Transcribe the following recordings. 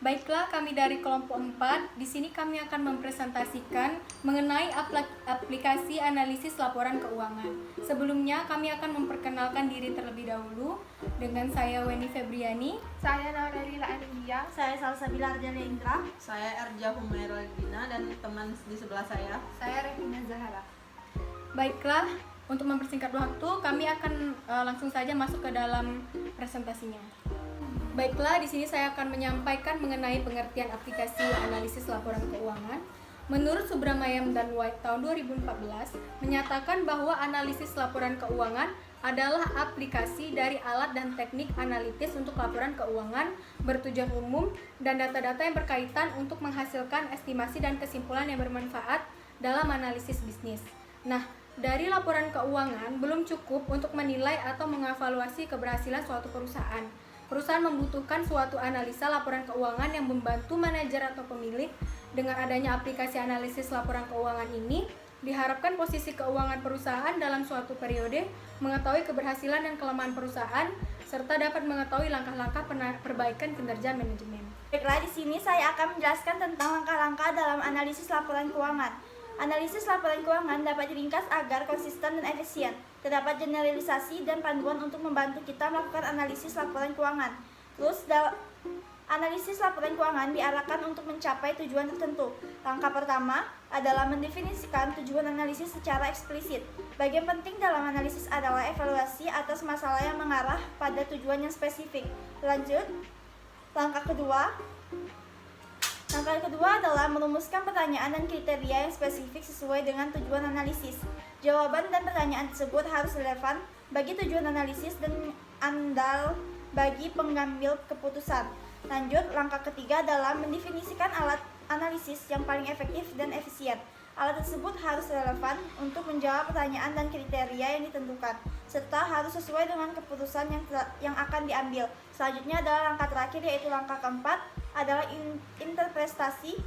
Baiklah, kami dari kelompok 4. Di sini kami akan mempresentasikan mengenai aplikasi analisis laporan keuangan. Sebelumnya, kami akan memperkenalkan diri terlebih dahulu. Dengan saya Weni Febriani. Saya Naurelila Anugia. Saya Salsabila Ardelia Indra. Saya Erja Humaira Dina dan teman di sebelah saya. Saya Revina Zahara. Baiklah, untuk mempersingkat waktu, kami akan langsung saja masuk ke dalam presentasinya. Baiklah, di sini saya akan menyampaikan mengenai pengertian aplikasi analisis laporan keuangan. Menurut Subramayam dan White tahun 2014, menyatakan bahwa analisis laporan keuangan adalah aplikasi dari alat dan teknik analitis untuk laporan keuangan bertujuan umum dan data-data yang berkaitan untuk menghasilkan estimasi dan kesimpulan yang bermanfaat dalam analisis bisnis. Nah, dari laporan keuangan belum cukup untuk menilai atau mengevaluasi keberhasilan suatu perusahaan. Perusahaan membutuhkan suatu analisa laporan keuangan yang membantu manajer atau pemilik. Dengan adanya aplikasi analisis laporan keuangan ini, diharapkan posisi keuangan perusahaan dalam suatu periode, mengetahui keberhasilan dan kelemahan perusahaan, serta dapat mengetahui langkah-langkah perbaikan kinerja manajemen. Baiklah, di sini saya akan menjelaskan tentang langkah-langkah dalam analisis laporan keuangan. Analisis laporan keuangan dapat diringkas agar konsisten dan efisien. Terdapat generalisasi dan panduan untuk membantu kita melakukan analisis laporan keuangan. Terus, analisis laporan keuangan diarahkan untuk mencapai tujuan tertentu. Langkah pertama adalah mendefinisikan tujuan analisis secara eksplisit. Bagian penting dalam analisis adalah evaluasi atas masalah yang mengarah pada tujuan yang spesifik. Lanjut, langkah kedua adalah merumuskan pertanyaan dan kriteria yang spesifik sesuai dengan tujuan analisis. Jawaban dan pertanyaan tersebut harus relevan bagi tujuan analisis dan andal bagi pengambil keputusan. Lanjut, langkah ketiga adalah mendefinisikan alat analisis yang paling efektif dan efisien. Alat tersebut harus relevan untuk menjawab pertanyaan dan kriteria yang ditentukan, serta harus sesuai dengan keputusan yang akan diambil. Selanjutnya adalah langkah terakhir, yaitu langkah keempat adalah interpretasi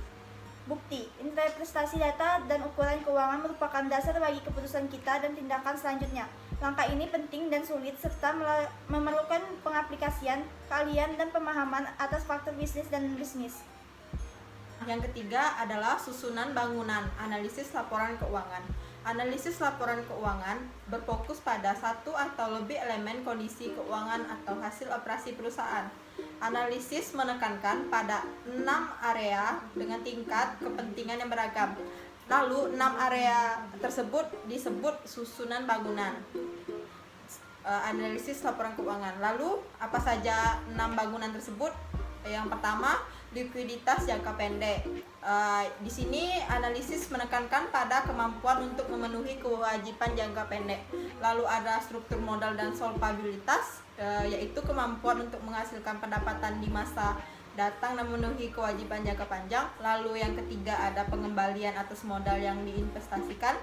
bukti. Interpretasi data dan ukuran keuangan merupakan dasar bagi keputusan kita dan tindakan selanjutnya. Langkah ini penting dan sulit serta memerlukan pengaplikasian, keahlian dan pemahaman atas faktor bisnis dan bisnis. Yang ketiga adalah susunan bangunan analisis laporan keuangan. Analisis laporan keuangan berfokus pada satu atau lebih elemen kondisi keuangan atau hasil operasi perusahaan. Analisis menekankan pada 6 area dengan tingkat kepentingan yang beragam. Lalu 6 area tersebut disebut susunan bangunan analisis laporan keuangan. Lalu apa saja 6 bangunan tersebut? Yang pertama, likuiditas jangka pendek. Di sini analisis menekankan pada kemampuan untuk memenuhi kewajiban jangka pendek. Lalu ada struktur modal dan solvabilitas, yaitu kemampuan untuk menghasilkan pendapatan di masa datang dan memenuhi kewajiban jangka panjang. Lalu yang ketiga ada pengembalian atas modal yang diinvestasikan,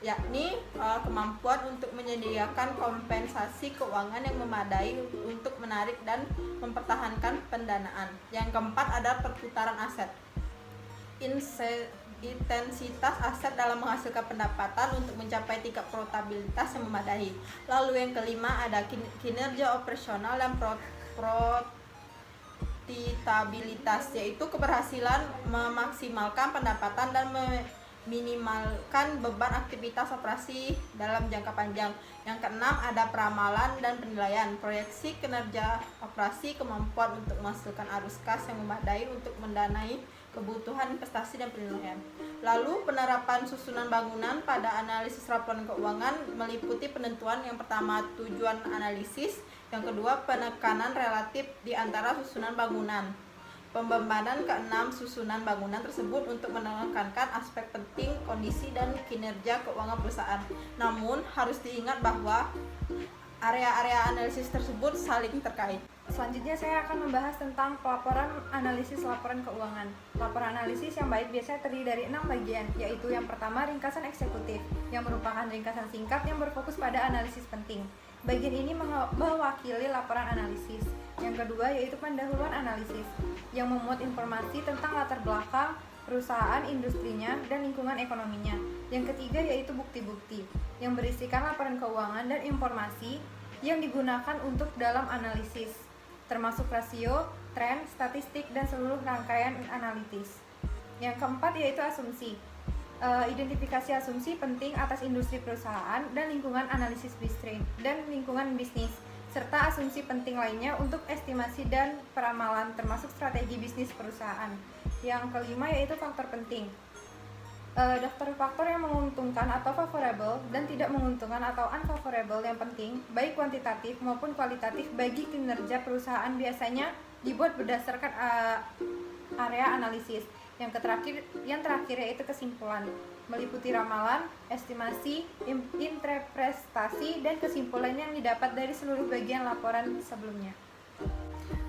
yakni kemampuan untuk menyediakan kompensasi keuangan yang memadai untuk menarik dan mempertahankan pendanaan. Yang keempat ada perputaran aset. Intensitas aset dalam menghasilkan pendapatan untuk mencapai tingkat profitabilitas yang memadai. Lalu yang kelima ada kinerja operasional dan profitabilitas, yaitu keberhasilan memaksimalkan pendapatan dan minimalkan beban aktivitas operasi dalam jangka panjang. Yang keenam ada peramalan dan penilaian, proyeksi kinerja operasi, kemampuan untuk menghasilkan arus kas yang memadai untuk mendanai kebutuhan investasi dan penilaian. Lalu penerapan susunan bangunan pada analisis laporan keuangan meliputi penentuan yang pertama tujuan analisis, yang kedua penekanan relatif di antara susunan bangunan. Pembebanan keenam susunan bangunan tersebut untuk menekankan aspek penting kondisi dan kinerja keuangan perusahaan. Namun harus diingat bahwa area-area analisis tersebut saling terkait. Selanjutnya saya akan membahas tentang pelaporan analisis laporan keuangan. Laporan analisis yang baik biasanya terdiri dari 6 bagian, yaitu yang pertama ringkasan eksekutif, yang merupakan ringkasan singkat yang berfokus pada analisis penting. Bagian ini mewakili laporan analisis. Yang kedua yaitu pendahuluan analisis, yang memuat informasi tentang latar belakang perusahaan, industrinya, dan lingkungan ekonominya. Yang ketiga yaitu bukti-bukti, yang berisikan laporan keuangan dan informasi yang digunakan untuk dalam analisis. termasuk rasio, tren, statistik, dan seluruh rangkaian analitis. Yang keempat yaitu asumsi. Identifikasi asumsi penting atas industri perusahaan dan lingkungan analisis bisnis, serta asumsi penting lainnya untuk estimasi dan peramalan termasuk strategi bisnis perusahaan. Yang kelima yaitu faktor penting. Daftar faktor yang menguntungkan atau favorable dan tidak menguntungkan atau unfavorable yang penting, baik kuantitatif maupun kualitatif bagi kinerja perusahaan biasanya dibuat berdasarkan area analisis. Yang terakhir yaitu kesimpulan, meliputi ramalan, estimasi, interpretasi, dan kesimpulan yang didapat dari seluruh bagian laporan sebelumnya.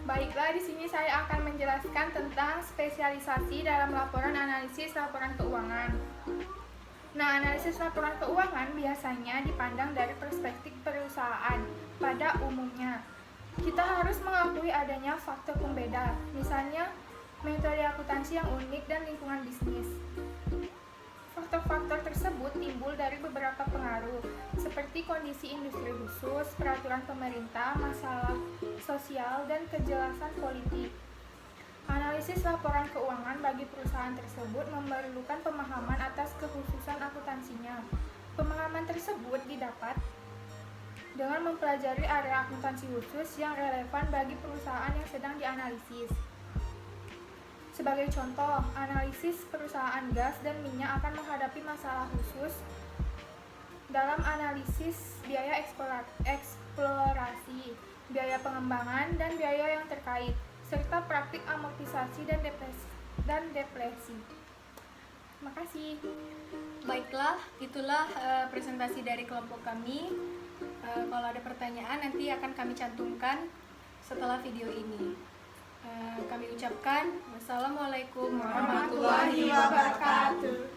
Baiklah, di sini saya akan menjelaskan tentang spesialisasi dalam laporan analisis laporan keuangan. Nah, analisis laporan keuangan biasanya dipandang dari perspektif perusahaan pada umumnya. Kita harus mengakui adanya faktor pembeda, misalnya metode akuntansi yang unik dan lingkungan bisnis. Faktor-faktor tersebut timbul dari beberapa pengaruh, seperti kondisi industri khusus, peraturan pemerintah, masalah sosial, dan kejelasan politik. Analisis laporan keuangan bagi perusahaan tersebut memerlukan pemahaman atas kekhususan akuntansinya. Pemahaman tersebut didapat dengan mempelajari area akuntansi khusus yang relevan bagi perusahaan yang sedang dianalisis. Sebagai contoh, analisis perusahaan gas dan minyak akan menghadapi masalah khusus dalam analisis biaya eksplorasi, biaya pengembangan, dan biaya yang terkait, serta praktik amortisasi dan depresi. Terima kasih. Baiklah, itulah presentasi dari kelompok kami. Kalau ada pertanyaan nanti akan kami cantumkan setelah video ini. Kami ucapkan wassalamualaikum warahmatullahi wabarakatuh.